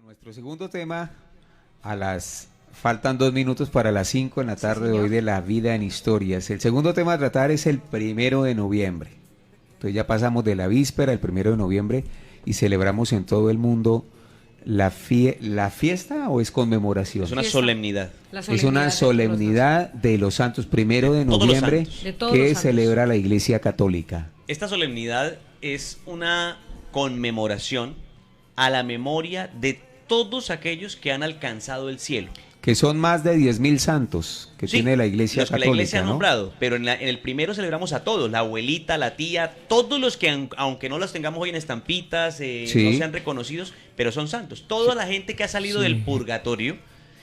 Nuestro segundo tema, faltan 2 minutos para las 5 en la tarde de hoy de La Vida en Historias. El segundo tema a tratar es el 1 de noviembre. Entonces ya pasamos de la víspera, el 1 de noviembre, y celebramos en todo el mundo la fiesta o es conmemoración. Es una solemnidad. Es una solemnidad de los santos, 1 de noviembre, que celebra la Iglesia Católica. Esta solemnidad es una conmemoración a la memoria de todos aquellos que han alcanzado el cielo. Que son más de 10.000 santos que tiene la Iglesia Católica, la Iglesia ha ¿no? nombrado, pero en el primero celebramos a todos, la abuelita, la tía, todos los que, aunque no los tengamos hoy en estampitas, no sean reconocidos, pero son santos. Toda la gente que ha salido del purgatorio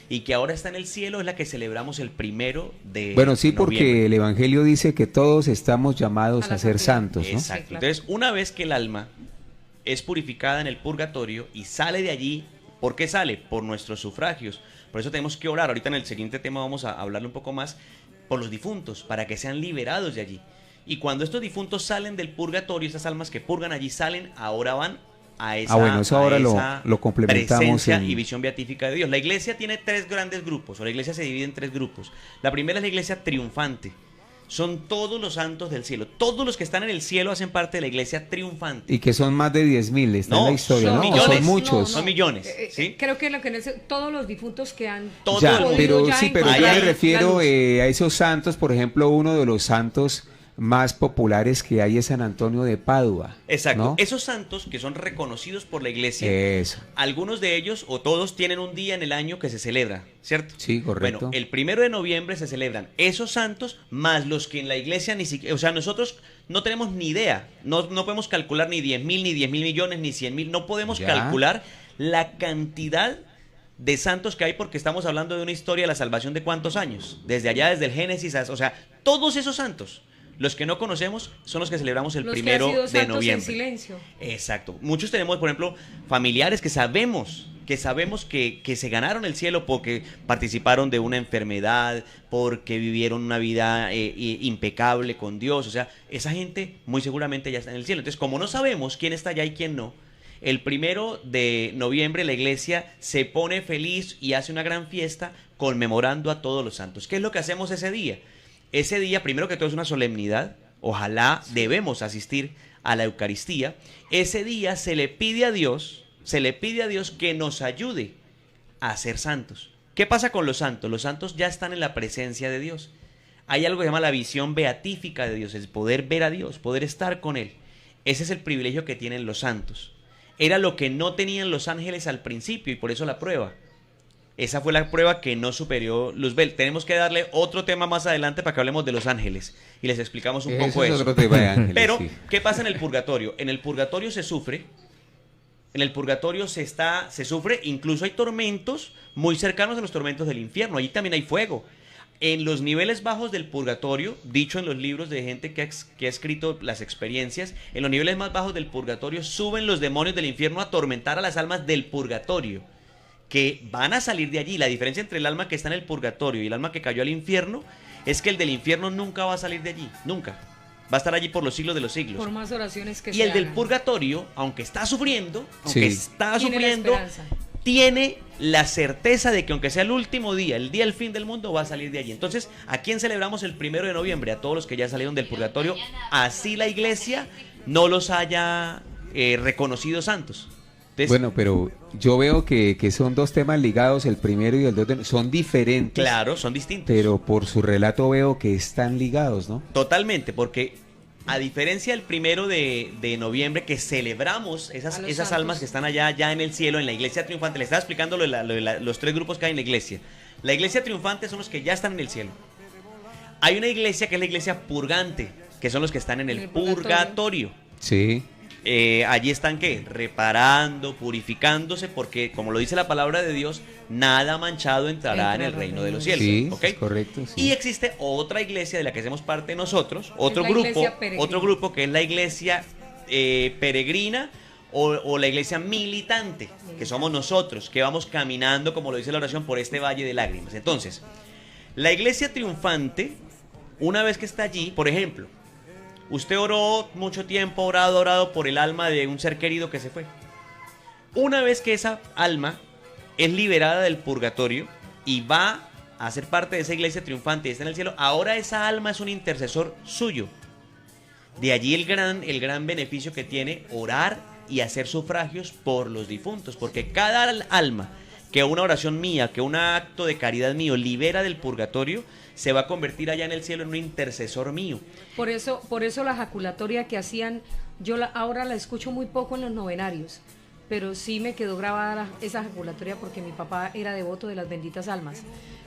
y que ahora está en el cielo es la que celebramos el 1 de Bueno, sí, noviembre. porque el Evangelio dice que todos estamos llamados a ser santos, ¿no? Exacto. Sí, claro. Entonces, una vez que el alma es purificada en el purgatorio y sale de allí, ¿por qué sale? Por nuestros sufragios. Por eso tenemos que orar. Ahorita en el siguiente tema vamos a hablarle un poco más por los difuntos, para que sean liberados de allí. Y cuando estos difuntos salen del purgatorio, esas almas que purgan allí salen, ahora van a esa, eso ahora lo complementamos presencia y visión beatífica de Dios. La iglesia tiene 3 grandes grupos, o la iglesia se divide en 3 grupos. La primera es la iglesia triunfante. Son todos los santos del cielo. Todos los que están en el cielo hacen parte de la iglesia triunfante. Y que son más de 10.000, está en la historia, ¿no? Millones, son muchos. Son millones, ¿sí? Creo que todos los difuntos que han... Pero yo me refiero a esos santos, por ejemplo, uno de los santos más populares que hay es San Antonio de Padua. Exacto, ¿no? Esos santos que son reconocidos por la iglesia, algunos de ellos o todos tienen un día en el año que se celebra, ¿cierto? Sí, correcto. Bueno, el 1 de noviembre se celebran esos santos más los que en la iglesia ni siquiera, o sea, nosotros no tenemos ni idea, no podemos calcular ni 10.000, ni 10.000 millones, ni 100.000, no podemos calcular la cantidad de santos que hay, porque estamos hablando de una historia de la salvación de cuántos años, desde allá, desde el Génesis, o sea, todos esos santos. Los que no conocemos son los que celebramos el 1 de noviembre. En silencio. Exacto. Muchos tenemos, por ejemplo, familiares que sabemos que se ganaron el cielo porque participaron de una enfermedad, porque vivieron una vida impecable con Dios. O sea, esa gente muy seguramente ya está en el cielo. Entonces, como no sabemos quién está allá y quién no, el 1 de noviembre la iglesia se pone feliz y hace una gran fiesta conmemorando a todos los santos. ¿Qué es lo que hacemos ese día? Ese día, primero que todo, es una solemnidad. Ojalá debemos asistir a la Eucaristía. Ese día se le pide a Dios que nos ayude a ser santos. ¿Qué pasa con los santos? Los santos ya están en la presencia de Dios. Hay algo que se llama la visión beatífica de Dios, es poder ver a Dios, poder estar con Él. Ese es el privilegio que tienen los santos. Era lo que no tenían los ángeles al principio, y por eso la prueba. Esa fue la prueba que no superó Luzbel. Tenemos que darle otro tema más adelante para que hablemos de los ángeles y les explicamos un poco eso. Otro tema de ángeles, pero, sí. ¿qué pasa en el purgatorio? En el purgatorio se sufre. En el purgatorio se sufre, incluso hay tormentos muy cercanos a los tormentos del infierno. Allí también hay fuego. En los niveles bajos del purgatorio, dicho en los libros de gente que ha escrito las experiencias, en los niveles más bajos del purgatorio suben los demonios del infierno a atormentar a las almas del purgatorio, que van a salir de allí. La diferencia entre el alma que está en el purgatorio y el alma que cayó al infierno es que el del infierno nunca va a salir de allí, nunca. Va a estar allí por los siglos de los siglos. Por más oraciones que y el del purgatorio, aunque está sufriendo, tiene la certeza de que aunque sea el último día, el día del fin del mundo, va a salir de allí. Entonces, ¿a quién celebramos el 1 de noviembre? A todos los que ya salieron del purgatorio, así la iglesia no los haya reconocido santos. Entonces, bueno, pero yo veo que son dos temas ligados, el primero y el 2 son diferentes. Claro, son distintos. Pero por su relato veo que están ligados, ¿no? Totalmente, porque a diferencia del 1 de noviembre que celebramos esas almas que están allá ya en el cielo, en la iglesia triunfante, le estaba explicando los 3 grupos que hay en la iglesia. La iglesia triunfante son los que ya están en el cielo. Hay una iglesia que es la iglesia purgante, que son los que están en el purgatorio. Sí. Allí están, ¿qué? Reparando, purificándose, porque como lo dice la palabra de Dios, nada manchado entrará en el reino de los cielos. Sí, ¿okay? Es correcto. Sí. Y existe otra iglesia de la que hacemos parte nosotros, otro grupo que es la iglesia peregrina o la iglesia militante, que somos nosotros, que vamos caminando, como lo dice la oración, por este valle de lágrimas. Entonces, la iglesia triunfante, una vez que está allí, por ejemplo, usted oró mucho tiempo, orado por el alma de un ser querido que se fue. Una vez que esa alma es liberada del purgatorio y va a ser parte de esa iglesia triunfante y está en el cielo, ahora esa alma es un intercesor suyo. De allí el gran beneficio que tiene orar y hacer sufragios por los difuntos, porque cada alma que una oración mía, que un acto de caridad mío libera del purgatorio, se va a convertir allá en el cielo en un intercesor mío. Por eso la jaculatoria que hacían, ahora la escucho muy poco en los novenarios, pero sí me quedó grabada esa jaculatoria porque mi papá era devoto de las benditas almas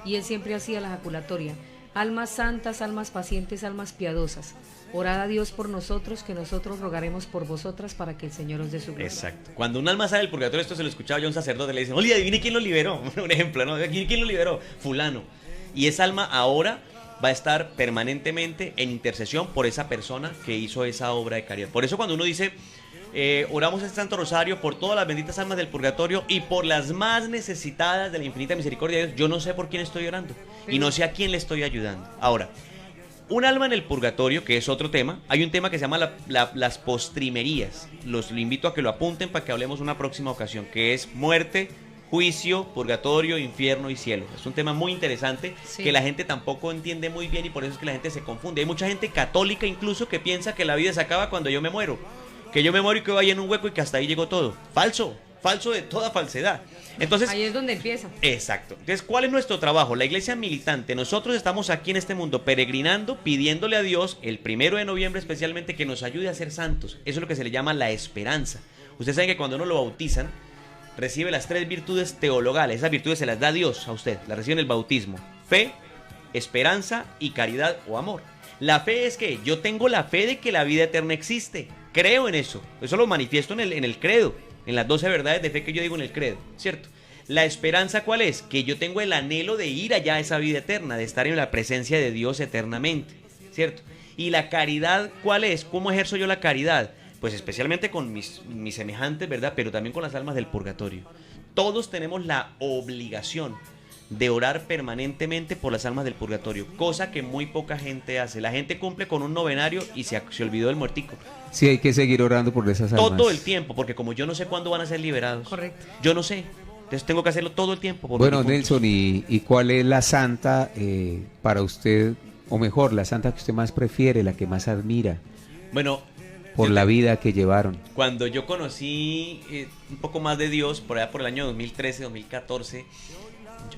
y él siempre hacía la jaculatoria. Almas santas, almas pacientes, almas piadosas, orad a Dios por nosotros, que nosotros rogaremos por vosotras para que el Señor os dé su gloria. Exacto. Cuando un alma sale del purgatorio, esto se lo escuchaba yo a un sacerdote, le dicen, oye, adivine quién lo liberó. Un ejemplo, ¿no? ¿Quién lo liberó? Fulano. Y esa alma ahora va a estar permanentemente en intercesión por esa persona que hizo esa obra de caridad. Por eso cuando uno dice, oramos este Santo Rosario por todas las benditas almas del purgatorio y por las más necesitadas de la infinita misericordia de Dios, yo no sé por quién estoy orando y no sé a quién le estoy ayudando. Ahora, un alma en el purgatorio, que es otro tema, hay un tema que se llama las postrimerías. Lo invito a que lo apunten para que hablemos una próxima ocasión, que es muerte, juicio, purgatorio, infierno y cielo. Es un tema muy interesante, sí, que la gente tampoco entiende muy bien y por eso es que la gente se confunde. Hay mucha gente católica incluso que piensa que la vida se acaba cuando yo me muero, que yo me muero y que vaya en un hueco y que hasta ahí llegó todo. Falso, falso de toda falsedad. Entonces, ahí es donde empieza. Exacto. Entonces, ¿cuál es nuestro trabajo? La iglesia militante. Nosotros estamos aquí en este mundo peregrinando, pidiéndole a Dios, el 1 de noviembre especialmente, que nos ayude a ser santos. Eso es lo que se le llama la esperanza. Ustedes saben que cuando uno lo bautizan, recibe las 3 virtudes teologales. Esas virtudes se las da Dios a usted, las recibe en el bautismo: fe, esperanza y caridad o amor. La fe es que yo tengo la fe de que la vida eterna existe, creo en eso lo manifiesto en el credo, en las 12 verdades de fe que yo digo en el credo, ¿cierto? La esperanza, ¿cuál es? Que yo tengo el anhelo de ir allá a esa vida eterna, de estar en la presencia de Dios eternamente, ¿cierto? Y la caridad, ¿cuál es? ¿Cómo ejerzo yo la caridad? Pues especialmente con mis semejantes, ¿verdad? Pero también con las almas del purgatorio. Todos tenemos la obligación de orar permanentemente por las almas del purgatorio, cosa que muy poca gente hace. La gente cumple con un novenario y se olvidó del muertico. Sí, hay que seguir orando por esas almas. Todo el tiempo, porque como yo no sé cuándo van a ser liberados. Correcto. Yo no sé. Entonces tengo que hacerlo todo el tiempo. Bueno, Nelson, ¿y cuál es la santa para usted, o mejor, la santa que usted más prefiere, la que más admira? Bueno, por la vida que llevaron. Cuando yo conocí un poco más de Dios, por allá por el año 2013, 2014,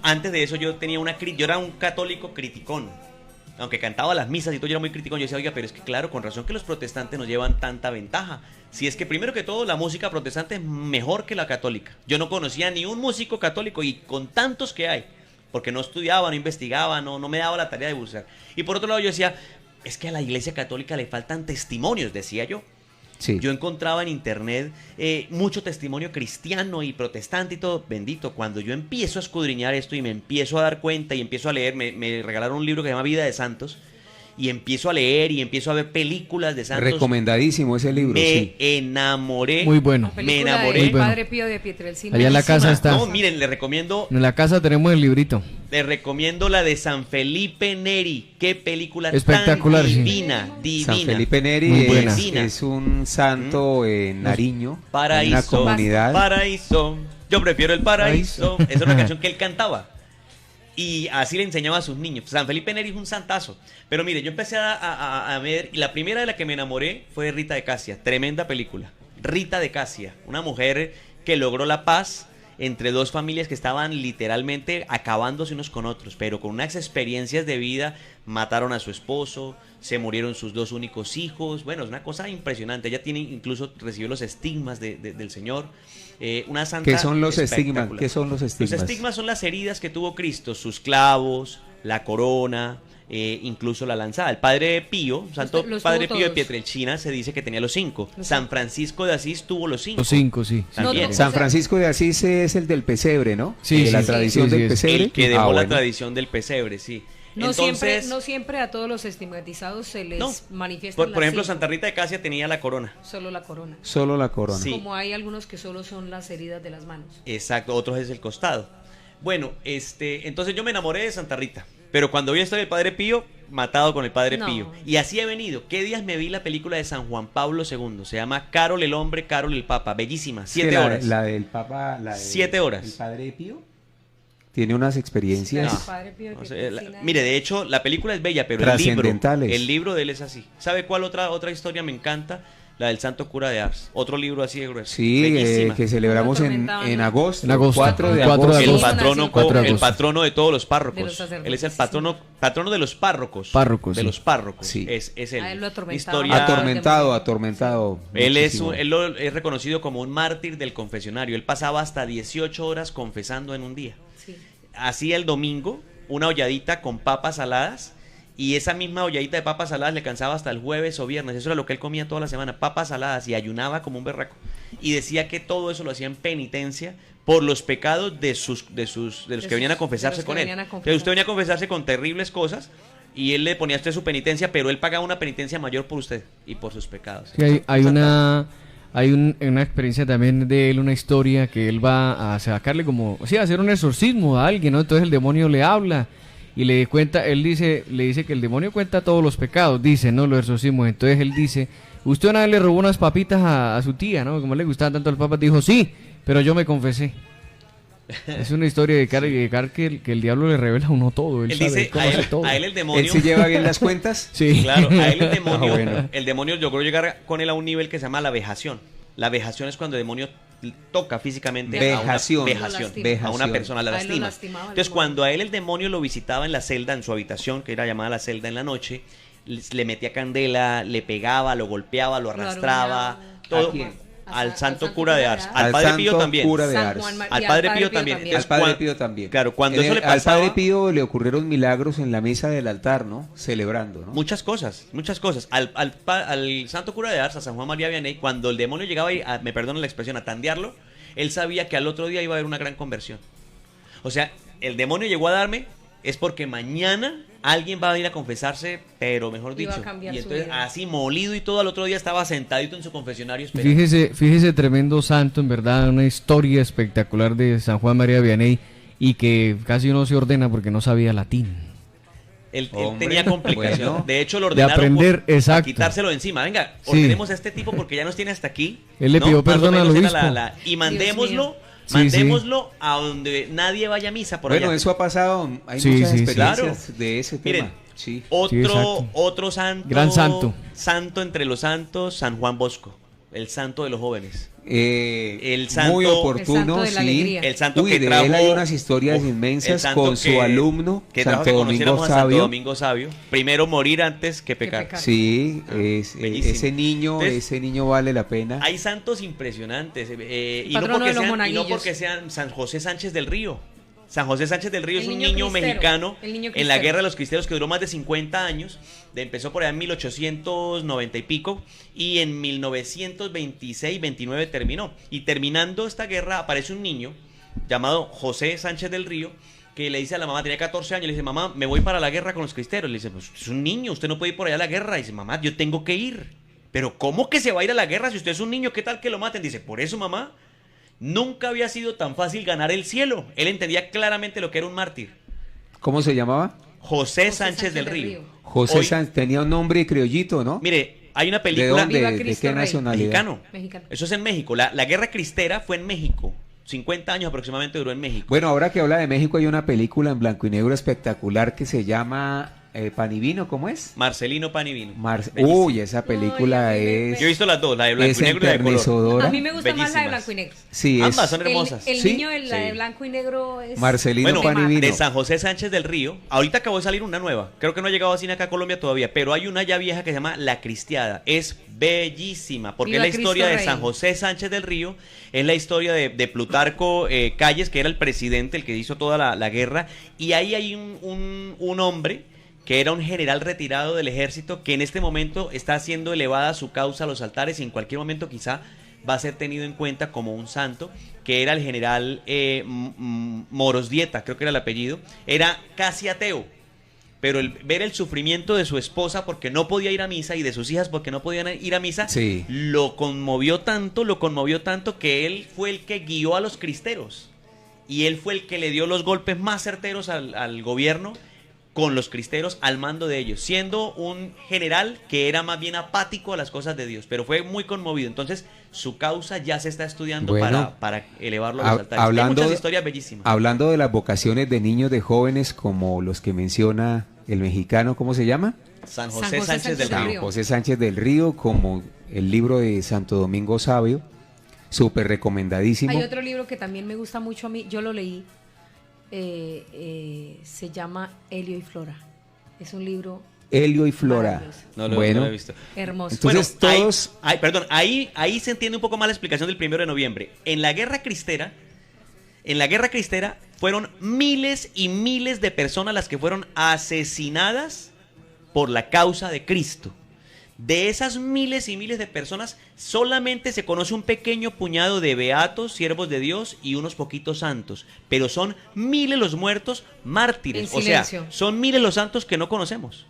antes de eso yo era un católico criticón. Aunque cantaba las misas y todo, yo era muy criticón. Yo decía, oiga, pero es que claro, con razón que los protestantes nos llevan tanta ventaja. Si es que primero que todo la música protestante es mejor que la católica. Yo no conocía ni un músico católico y con tantos que hay, porque no estudiaba, no investigaba, no me daba la tarea de buscar. Y por otro lado yo decía, es que a la iglesia católica le faltan testimonios, decía yo. Sí. Yo encontraba en internet mucho testimonio cristiano y protestante y todo. Bendito, cuando yo empiezo a escudriñar esto y me empiezo a dar cuenta y empiezo a leer, me regalaron un libro que se llama Vida de Santos, y empiezo a leer y empiezo a ver películas de santos. Recomendadísimo ese libro. Me enamoré. Muy bueno. Me enamoré. Muy El bueno. Padre Pío de Pietrelcina. Allá en la casa está. No, miren, le recomiendo. En la casa tenemos el librito. Le recomiendo la de San Felipe Neri. Qué película espectacular, tan divina, sí. Divina. San Felipe Neri es un santo en Nariño, paraíso, en una comunidad. Paraíso, yo prefiero el paraíso. Esa es una canción que él cantaba. Y así le enseñaba a sus niños. San Felipe Neri es un santazo. Pero mire, yo empecé a ver, y la primera de la que me enamoré fue Rita de Casia. Tremenda película. Rita de Casia, una mujer que logró la paz entre dos familias que estaban literalmente acabándose unos con otros, pero con unas experiencias de vida. Mataron a su esposo, se murieron sus 2 únicos hijos. Bueno, es una cosa impresionante. Ella incluso recibió los estigmas del Señor. Una santa. ¿Qué son los estigmas? ¿Qué son los estigmas? Los estigmas son las heridas que tuvo Cristo, sus clavos, la corona, incluso la lanzada. El Padre Pío, Santo Padre Pío de Pietrelcina, se dice que tenía los 5. San Francisco de Asís tuvo los 5. Los 5, sí. También. San Francisco de Asís es el del pesebre, ¿no? Sí, de la tradición del pesebre. El que dejó la tradición del pesebre, sí. No, entonces, no siempre a todos los estigmatizados se les manifiesta. Por ejemplo, Santa Rita de Casia tenía la corona. Solo la corona. Solo la corona. Sí. Como hay algunos que solo son las heridas de las manos. Exacto, otros es el costado. Bueno, entonces yo me enamoré de Santa Rita. Pero cuando vi esto del Padre Pío, matado con el Padre No. Pío. Y así he venido. ¿Qué días me vi la película de San Juan Pablo II? Se llama Carol el hombre, Carol el papa. Bellísima. Sí, 7 horas. La del Papa. 7 horas. El Padre Pío. Tiene unas experiencias. El Padre Pío que O sea, cocina. mire, de hecho, la película es bella, pero Trascendentales. el libro de él es así. ¿Sabe cuál otra historia me encanta? La del Santo Cura de Ars. Otro libro así de grueso. Sí, Bellísima. que celebramos Lo en atormentaban. agosto. En agosto. 4 de 4 de agosto. El agosto. patrono, 4 de el agosto. patrono de todos los De párrocos. los sacerdotes, Él es el sí. patrono de los párrocos. Párrocos, De sí. los párrocos. Sí. Es él. A él lo atormentaban. Historia. Atormentado. Él muchísimo. es reconocido como un mártir del confesionario. Él pasaba hasta 18 horas confesando en un día. Sí. Hacía el domingo una holladita con papas saladas y esa misma holladita de papas saladas le cansaba hasta el jueves o viernes. Eso era lo que él comía toda la semana, papas saladas, y ayunaba como un berraco. Y decía que todo eso lo hacía en penitencia por los pecados de los que venían a confesarse con él. Entonces usted venía a confesarse con terribles cosas y él le ponía a usted su penitencia, pero él pagaba una penitencia mayor por usted y por sus pecados. Sí, hay una experiencia también de él, una historia que él va a sacarle como, sí, a hacer un exorcismo a alguien, ¿no? Entonces el demonio le habla y le cuenta, le dice que el demonio cuenta todos los pecados, dice, ¿no? Los exorcismos. Entonces él dice, usted una vez le robó unas papitas a su tía, ¿no? Como le gustaban tanto las papas, dijo, sí, pero yo me confesé. Es una historia de que el diablo le revela a uno todo, él Él sabe dice, cómo hacer todo. a él el demonio... ¿Él se lleva bien las cuentas? Sí. Claro, a él el demonio, Ah, bueno. el demonio logró llegar con él a un nivel que se llama la vejación. La vejación es cuando el demonio toca físicamente Vejación. a una persona, la A él lo lastima. lastimaba el Entonces, demonio. cuando a él el demonio lo visitaba en la celda, en su habitación, que era llamada la celda en la noche, le metía candela, le pegaba, lo golpeaba, lo arrastraba, arruinaba. todo. ¿A quién? Al Santo Cura de Ars. Al Padre Pío Santo también. Cura de San Ars. Juan Mar- Al y Padre Pío también. Al Entonces, Padre cuan- Pío también. Claro, cuando eso le Al pasaba... Padre Pío le ocurrieron milagros en la mesa del altar, ¿no? Celebrando, ¿no? Muchas cosas, muchas cosas. Al Santo Cura de Ars, a San Juan María Vianney, cuando el demonio llegaba ahí, me perdonen la expresión, a tandearlo, él sabía que al otro día iba a haber una gran conversión. O sea, el demonio llegó a darme, es porque mañana alguien va a ir a confesarse, pero mejor Iba a dicho. cambiar Y su entonces, vida. así molido y todo, al otro día estaba sentadito en su confesionario esperando. Fíjese tremendo santo, en verdad, una historia espectacular de San Juan María Vianney y que casi uno se ordena porque no sabía latín. Él Hombre, tenía complicaciones. bueno. De hecho, lo De ordenaron aprender, para exacto. quitárselo de encima. Venga, Sí. ordenemos a este tipo porque ya nos tiene hasta aquí. Él le pidió Más o perdón al menos era obispo. y mandémoslo, Sí, mandémoslo a donde nadie vaya a misa por Bueno, allá. eso ha pasado. Hay Sí, muchas sí, sí. experiencias de ese tema. Miren, Sí. Sí, Otro, exacto. otro santo. Gran santo. Santo entre los santos, San Juan Bosco. El santo de los jóvenes. El Muy santo- El santo oportuno, de la sí. alegría. El santo Uy, que de trajo... él hay unas historias Uf, el inmensas santo con su alumno, que trajo Santo que Domingo conociéramos a Santo Sabio. Domingo Sabio. Primero morir antes que pecar. pecar. Sí, bellísimo. ese niño vale la pena. Hay santos impresionantes. Y, Patrono no de los y no monaguillos. porque sean San José Sánchez del Río. San José Sánchez del Río El es un niño niño cristero, mexicano el niño en la cristero. Guerra de los Cristeros que duró más de 50 años. Empezó por allá en 1890 y pico y en 1926-29 terminó. Y terminando esta guerra aparece un niño llamado José Sánchez del Río que le dice a la mamá, tenía 14 años, le dice, mamá, me voy para la guerra con los cristeros. Le dice, pues es un niño, usted no puede ir por allá a la guerra. Y dice, mamá, yo tengo que ir. Pero ¿cómo que se va a ir a la guerra si usted es un niño? ¿Qué tal que lo maten? Dice, por eso, mamá, nunca había sido tan fácil ganar el cielo. Él entendía claramente lo que era un mártir. ¿Cómo se llamaba? José Sánchez del Río. José Hoy- Sánchez, tenía un nombre criollito, ¿no? Mire, hay una ¿De película dónde? Viva ¿De Cristo qué Rey. nacionalidad? mexicano. Mexicano. Eso es en México. La guerra cristera fue en México. 50 años aproximadamente duró en México. Bueno, ahora que habla de México, hay una película en blanco y negro espectacular que se llama Pan y Vino, ¿cómo es? Marcelino Pan y Vino. Uy, Bellísima. esa película Ay, a mí es, Yo he visto las dos, la de blanco es y negro y la de color. enternecedora. A mí me gusta más la de Bellísimas. blanco y negro. Sí, Ambas es son hermosas. El Sí, niño de la sí. de blanco y negro es... Marcelino Bueno, Pan y Vino. de San José Sánchez del Río. Ahorita acabó de salir una nueva. Creo que no ha llegado a cine acá a Colombia todavía. Pero hay una ya vieja que se llama La Cristiada. Es bellísima. Porque Viva es la historia Cristo de Rey. San José Sánchez del Río. Es la historia de Plutarco Calles, que era el presidente, el que hizo toda la guerra. Y ahí hay un hombre que era un general retirado del ejército, que en este momento está siendo elevada su causa a los altares y en cualquier momento quizá va a ser tenido en cuenta como un santo, que era el general Morosdieta, creo que era el apellido. Era casi ateo, pero ver el sufrimiento de su esposa porque no podía ir a misa y de sus hijas porque no podían ir a misa, Sí. lo conmovió tanto que él fue el que guió a los cristeros y él fue el que le dio los golpes más certeros al gobierno con los cristeros al mando de ellos, siendo un general que era más bien apático a las cosas de Dios, pero fue muy conmovido. Entonces, su causa ya se está estudiando Bueno, para elevarlo a los altares. Hay hablando, muchas historias bellísimas. hablando de las vocaciones de niños, de jóvenes, como los que menciona el mexicano, ¿cómo se llama? San San José José Sánchez Sánchez del del San Río. Río. José Sánchez del Río, como el libro de Santo Domingo Sabio, súper recomendadísimo. Hay otro libro que también me gusta mucho a mí, yo lo leí, se llama Helio y Flora. Es un libro Helio y Flora. maravilloso, No Bueno, lo he visto. hermoso. Entonces, Bueno, todos- perdón, ahí se entiende un poco más la explicación del 1 de noviembre. En la guerra cristera fueron miles y miles de personas las que fueron asesinadas por la causa de Cristo. De esas miles y miles de personas, solamente se conoce un pequeño puñado de beatos, siervos de Dios y unos poquitos santos. Pero son miles los muertos mártires. En O sea, silencio. son miles los santos que no conocemos.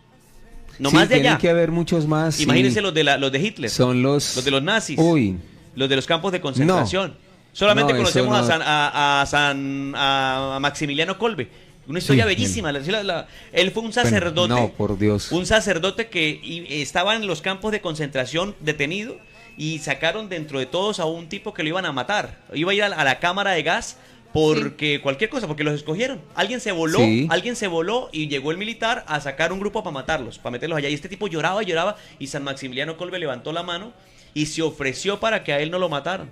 No sí, más de tienen allá. que haber muchos más. sí. Imagínense los de Hitler. Son los de los nazis. Uy, Los de los campos de concentración. Solamente No, conocemos eso no. a Maximiliano Kolbe. Una historia Sí, bellísima. Él fue un sacerdote. no, por Dios. Un sacerdote que estaba en los campos de concentración detenido y sacaron dentro de todos a un tipo que lo iban a matar. Iba a ir a la cámara de gas porque cualquier cosa, porque los escogieron. Alguien se voló y llegó el militar a sacar un grupo para matarlos, para meterlos allá. Y este tipo lloraba y lloraba y San Maximiliano Kolbe levantó la mano y se ofreció para que a él no lo mataran.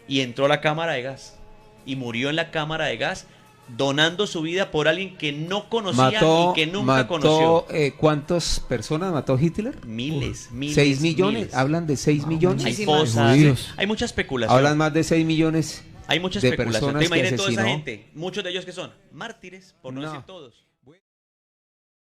Y entró a la cámara de gas y murió en la cámara de gas, donando su vida por alguien que no conocía y que nunca conoció. ¿Cuántas personas mató Hitler? Miles. 6 millones. miles. Hablan de 6 millones. Hay Muchísimas. fosas, Judíos. hay mucha especulación. Hablan más de 6 millones Hay mucha de especulación. personas Te que imaginas toda esa asesinó. gente, muchos de ellos que son mártires, por no No. decir todos.